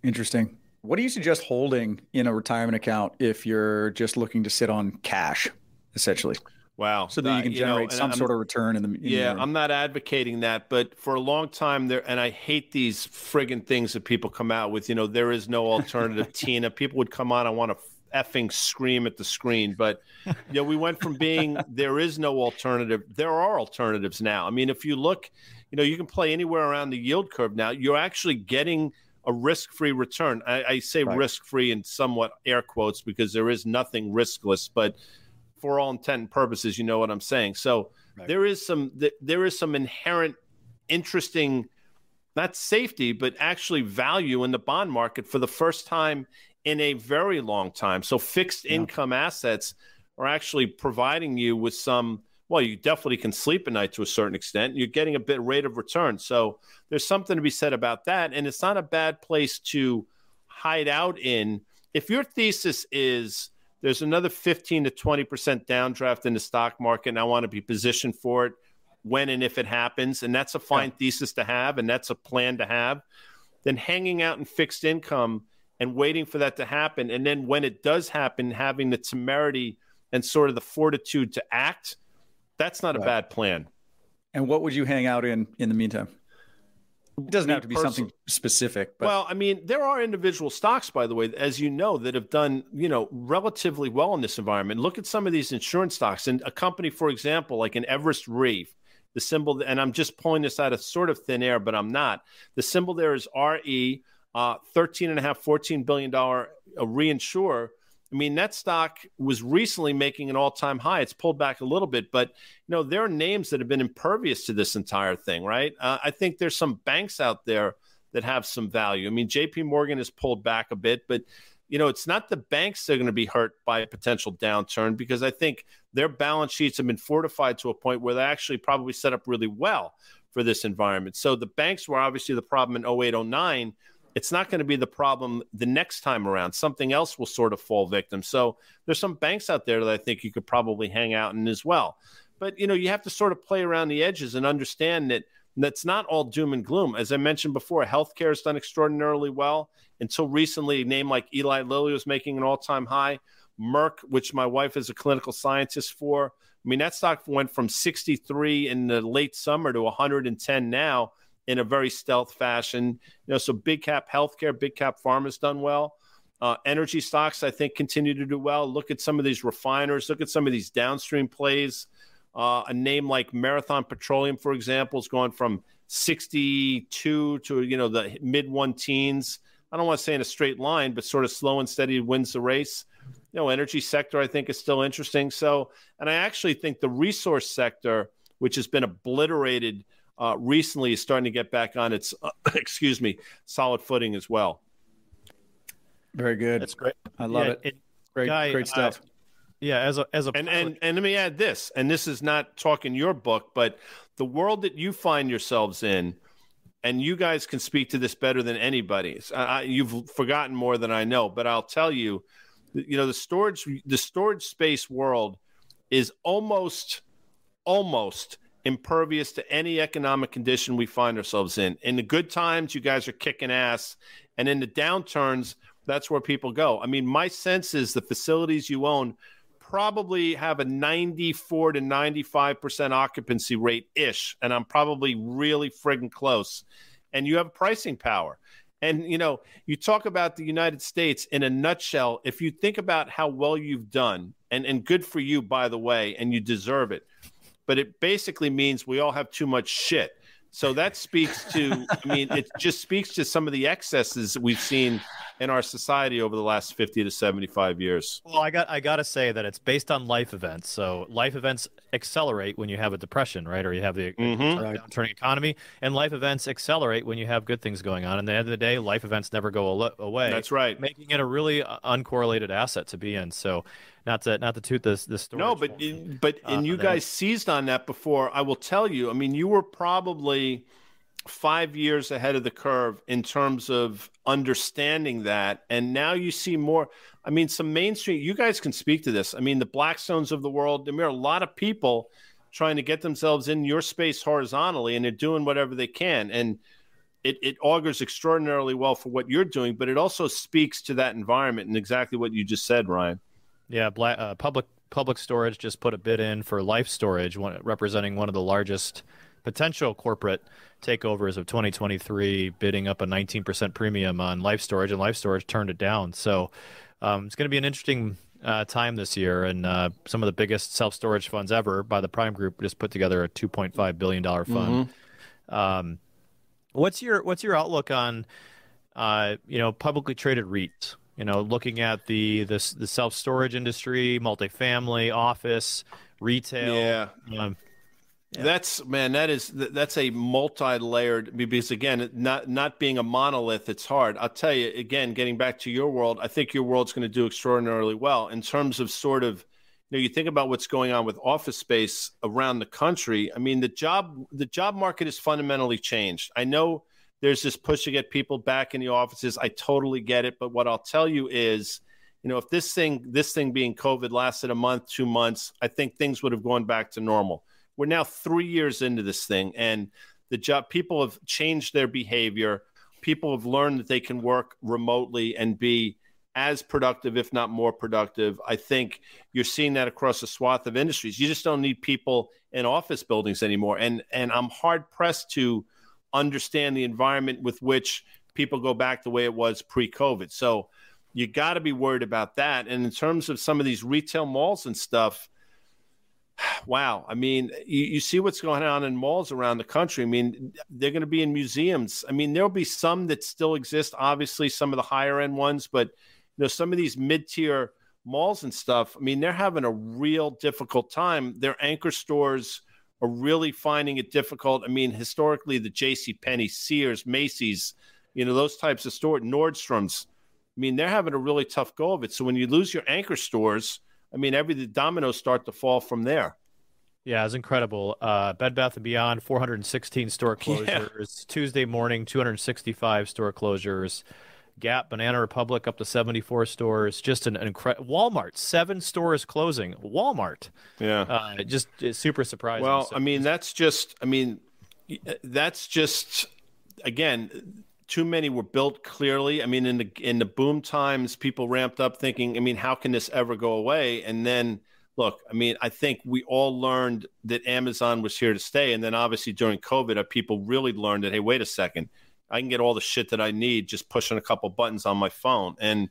B: Interesting. What do you suggest holding in a retirement account if you're just looking to sit on cash, essentially?
A: Wow.
B: So that you can generate some sort of return in the
A: I'm not advocating that, but for a long time there, and I hate these friggin' things that people come out with, there is no alternative. Tina, people would come on, I want to effing scream at the screen, but we went from being there is no alternative. There are alternatives now. I mean, if you look, you can play anywhere around the yield curve now. You're actually getting a risk-free return. I say risk-free in somewhat air quotes because there is nothing riskless, but for all intent and purposes, you know what I'm saying. So there is some inherent interesting, not safety, but actually value in the bond market for the first time in a very long time. So fixed income assets are actually providing you with some, well, you definitely can sleep at night to a certain extent. You're getting a bit rate of return. So there's something to be said about that. And it's not a bad place to hide out in. If your thesis is there's another 15 to 20% downdraft in the stock market, and I want to be positioned for it when and if it happens, and that's a fine thesis to have, and that's a plan to have, then hanging out in fixed income and waiting for that to happen, and then when it does happen, having the temerity and sort of the fortitude to act, that's not a bad plan.
B: And what would you hang out in the meantime? It doesn't have to be something specific. But...
A: Well, I mean, there are individual stocks, by the way, as you know, that have done, relatively well in this environment. Look at some of these insurance stocks. And a company, for example, like an Everest Re, the symbol, and I'm just pulling this out of sort of thin air, but I'm not. The symbol there is RE, $13.5, $14 billion reinsurer. I mean, that stock was recently making an all-time high. It's pulled back a little bit, but there are names that have been impervious to this entire thing, right? I think there's some banks out there that have some value. I mean, JP Morgan has pulled back a bit, but it's not the banks that are going to be hurt by a potential downturn, because I think their balance sheets have been fortified to a point where they actually probably set up really well for this environment. So the banks were obviously the problem in 08, 09. It's not going to be the problem the next time around. Something else will sort of fall victim. So there's some banks out there that I think you could probably hang out in as well. But, you have to sort of play around the edges and understand that that's not all doom and gloom. As I mentioned before, healthcare has done extraordinarily well. Until recently, a name like Eli Lilly was making an all-time high. Merck, which my wife is a clinical scientist for, I mean, that stock went from 63 in the late summer to 110 now, in a very stealth fashion. So big cap healthcare, big cap pharma has done well. Energy stocks, I think, continue to do well. Look at some of these refiners. Look at some of these downstream plays. A name like Marathon Petroleum, for example, is going from 62 to, the mid-one teens. I don't want to say in a straight line, but sort of slow and steady wins the race. Energy sector, I think, is still interesting. So, and I actually think the resource sector, which has been obliterated recently, is starting to get back on its, solid footing as well.
B: Very good.
C: That's great.
B: I love it. Great stuff.
C: As a
A: and let me add this, and this is not talking your book, but the world that you find yourselves in, and you guys can speak to this better than anybody. You've forgotten more than I know, but I'll tell you, the storage space world is almost impervious to any economic condition we find ourselves in. In the good times, you guys are kicking ass. And in the downturns, that's where people go. I mean, my sense is the facilities you own probably have a 94 to 95% occupancy rate-ish. And I'm probably really friggin' close. And you have pricing power. And, you talk about the United States in a nutshell. If you think about how well you've done, and good for you, by the way, and you deserve it, but it basically means we all have too much shit. So that speaks to, it just speaks to some of the excesses we've seen in our society over the last 50 to 75 years.
C: Well, I got to say that it's based on life events. So life events accelerate when you have a depression, right? Or you have the downturning economy, and life events accelerate when you have good things going on. And at the end of the day, life events never go away.
A: That's right.
C: Making it a really uncorrelated asset to be in. So not to toot this story.
A: No, but you guys seized on that before. I will tell you, you were probably 5 years ahead of the curve in terms of understanding that. And now you see more. Some mainstream, you guys can speak to this. The Blackstones of the world, there are a lot of people trying to get themselves in your space horizontally, and they're doing whatever they can. And it augurs extraordinarily well for what you're doing, but it also speaks to that environment and exactly what you just said, Ryan.
C: Yeah, public Public Storage just put a bid in for Life Storage, representing one of the largest potential corporate takeovers of 2023, bidding up a 19% premium on Life Storage, and Life Storage turned it down. So it's going to be an interesting time this year, and some of the biggest self-storage funds ever by the Prime Group just put together a $2.5 billion fund. Mm-hmm. What's your outlook on publicly traded REITs? Looking at the self-storage industry, multifamily, office, retail.
A: Yeah. That's a multi-layered, because again, not being a monolith, it's hard. I'll tell you again, getting back to your world, I think your world's going to do extraordinarily well in terms of sort of, you think about what's going on with office space around the country. I mean, the job market has fundamentally changed. I know there's this push to get people back in the offices. I totally get it. But what I'll tell you is, if this thing being COVID lasted a month, 2 months, I think things would have gone back to normal. We're now 3 years into this thing, and people have changed their behavior. People have learned that they can work remotely and be as productive, if not more productive. I think you're seeing that across a swath of industries. You just don't need people in office buildings anymore. And I'm hard pressed to understand the environment with which people go back the way it was pre-COVID. So you got to be worried about that. And in terms of some of these retail malls and stuff, wow. I mean, you see what's going on in malls around the country. I mean, they're going to be in museums. I mean, there'll be some that still exist, obviously, some of the higher end ones, but some of these mid-tier malls and stuff, I mean, they're having a real difficult time. Their anchor stores are really finding it difficult. I mean, historically, the JCPenney, Sears, Macy's, those types of stores, Nordstrom's, I mean, they're having a really tough go of it. So when you lose your anchor stores, I mean, the dominoes start to fall from there.
C: Yeah, it's incredible. Bed Bath & Beyond, 416 store closures. Yeah. Tuesday morning, 265 store closures. Gap, Banana Republic, up to 74 stores. Just an incredible. Walmart, 7 stores closing. Walmart.
A: Yeah.
C: Just super surprising.
A: Well, so, that's just, again, too many were built clearly. I mean, in the boom times, people ramped up thinking, I mean, how can this ever go away? And then, look, I mean, I think we all learned that Amazon was here to stay. And then obviously during COVID, people really learned that, hey, wait a second, I can get all the shit that I need just pushing a couple buttons on my phone. And,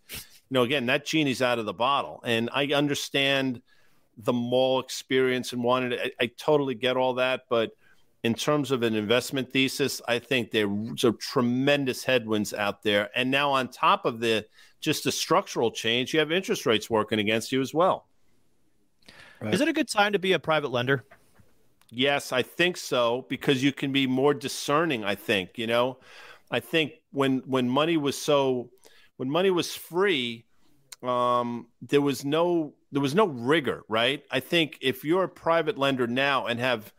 A: again, that genie's out of the bottle. And I understand the mall experience and I totally get all that. But in terms of an investment thesis, I think there's a tremendous headwinds out there. And now on top of just the structural change, you have interest rates working against you as well.
C: Right. Is it a good time to be a private lender?
A: Yes, I think so, because you can be more discerning, I think. I think when money was free, there was no rigor, right? I think if you're a private lender now and have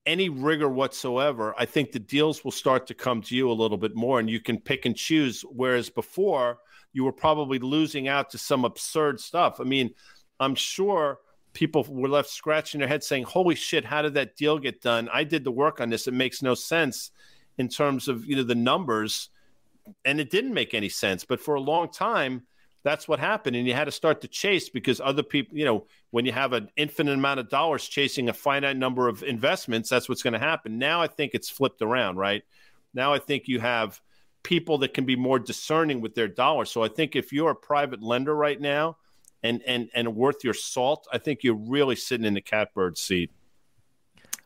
A: any rigor whatsoever, I think the deals will start to come to you a little bit more, and you can pick and choose. Whereas before, you were probably losing out to some absurd stuff. I mean, I'm sure people were left scratching their head saying, holy shit, how did that deal get done? I did the work on this. It makes no sense in terms of the numbers. And it didn't make any sense. But for a long time, that's what happened. And you had to start to chase, because other people, when you have an infinite amount of dollars chasing a finite number of investments, that's what's going to happen. Now I think it's flipped around, right? Now I think you have people that can be more discerning with their dollars. So I think if you're a private lender right now and worth your salt, I think you're really sitting in the catbird seat.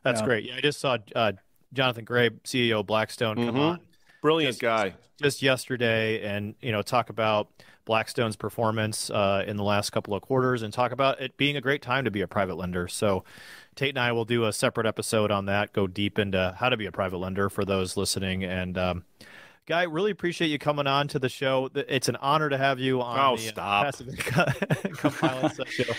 C: That's great. Yeah, I just saw Jonathan Gray, CEO of Blackstone, come on.
A: Brilliant guy.
C: Just yesterday, and talk about Blackstone's performance in the last couple of quarters, and talk about it being a great time to be a private lender. So Tait and I will do a separate episode on that, go deep into how to be a private lender for those listening. And Guy, really appreciate you coming on to the show. It's an honor to have you on the Passive Income Pilots show.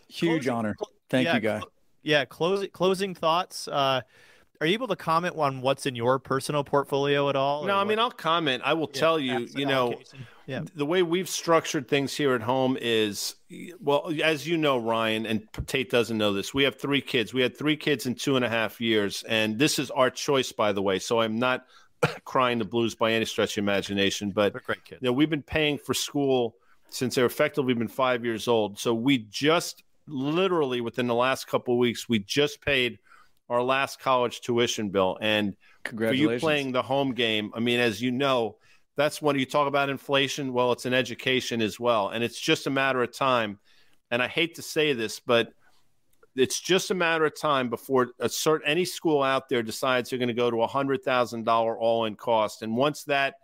B: Huge honor. Thank you, Guy.
C: Closing thoughts. Are you able to comment on what's in your personal portfolio at all?
A: No, I mean, I'll comment. I will tell you, the way we've structured things here at home is, well, as you know, Ryan, and Tait doesn't know this, we have 3 kids. We had 3 kids in 2.5 years, and this is our choice, by the way. So I'm not crying the blues by any stretch of imagination, but
C: they're great kids.
A: We've been paying for school since they're effectively been 5 years old. So we just literally within the last couple of weeks, we just paid our last college tuition bill. And for you playing the home game, I mean, as you know, that's when you talk about inflation. Well, it's an education as well. And it's just a matter of time. And I hate to say this, but it's just a matter of time before any school out there decides they're going to go to $100,000 all-in cost. And once that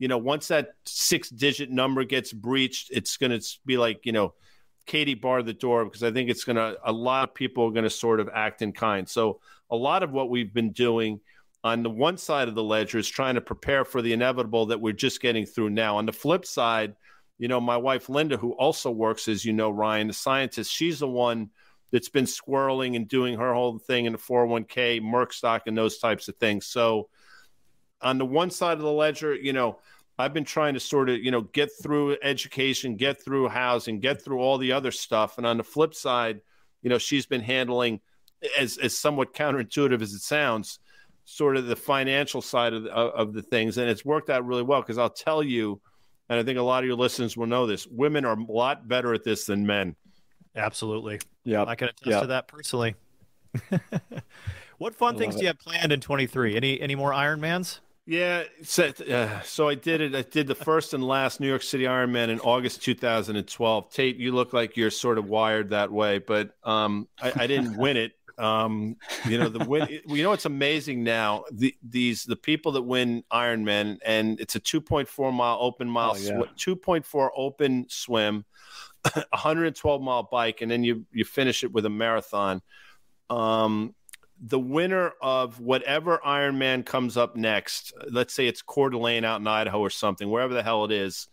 A: 6-digit number gets breached, it's going to be like, Katie bar the door, because I think a lot of people are going to sort of act in kind. So a lot of what we've been doing on the one side of the ledger is trying to prepare for the inevitable that we're just getting through now. On the flip side, my wife, Linda, who also works, as you know, Ryan, the scientist, she's the one that's been squirreling and doing her whole thing in the 401k, Merck stock, and those types of things. So on the one side of the ledger, I've been trying to sort of, get through education, get through housing, get through all the other stuff. And on the flip side, she's been handling, as somewhat counterintuitive as it sounds, sort of the financial side of the things. And it's worked out really well, because I'll tell you, and I think a lot of your listeners will know this, women are a lot better at this than men.
C: Absolutely. Yeah, I can attest to that personally. What fun things do you have planned in 23? Any more Ironmans?
A: Yeah, so I did it. I did the first and last New York City Ironman in August 2012. Tate, you look like you're sort of wired that way, but I didn't win it. It's amazing now. The people that win Ironman, and it's a 2.4 mile open mile, 2.4 open swim, 112 mile bike, and then you finish it with a marathon. The winner of whatever Ironman comes up next, let's say it's Coeur d'Alene out in Idaho or something, wherever the hell it is,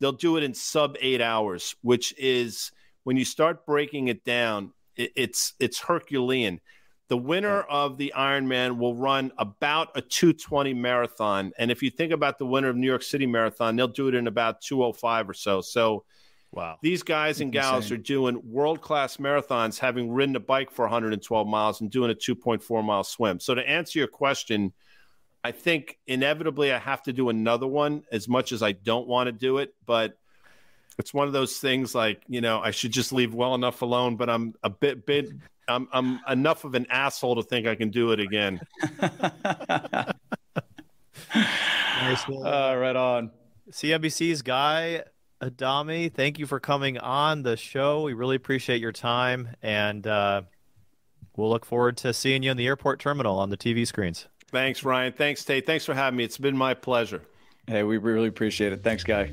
A: they'll do it in sub 8 hours, which is, when you start breaking it down, it's Herculean. The winner of the Ironman will run about a 2:20 marathon. And if you think about the winner of New York City Marathon, they'll do it in about 2:05 or so. So wow, these guys and gals are doing world-class marathons, having ridden a bike for 112 miles and doing a 2.4 mile swim. So to answer your question, I think inevitably I have to do another one, as much as I don't want to do it. But it's one of those things like, I should just leave well enough alone, but I'm a bit I'm enough of an asshole to think I can do it again.
C: Nice.
B: Right on.
C: CNBC's Guy Adami, thank you for coming on the show. We really appreciate your time, and we'll look forward to seeing you in the airport terminal on the TV screens.
A: Thanks, Ryan. Thanks, Tate. Thanks for having me. It's been my pleasure.
B: Hey, we really appreciate it. Thanks, Guy.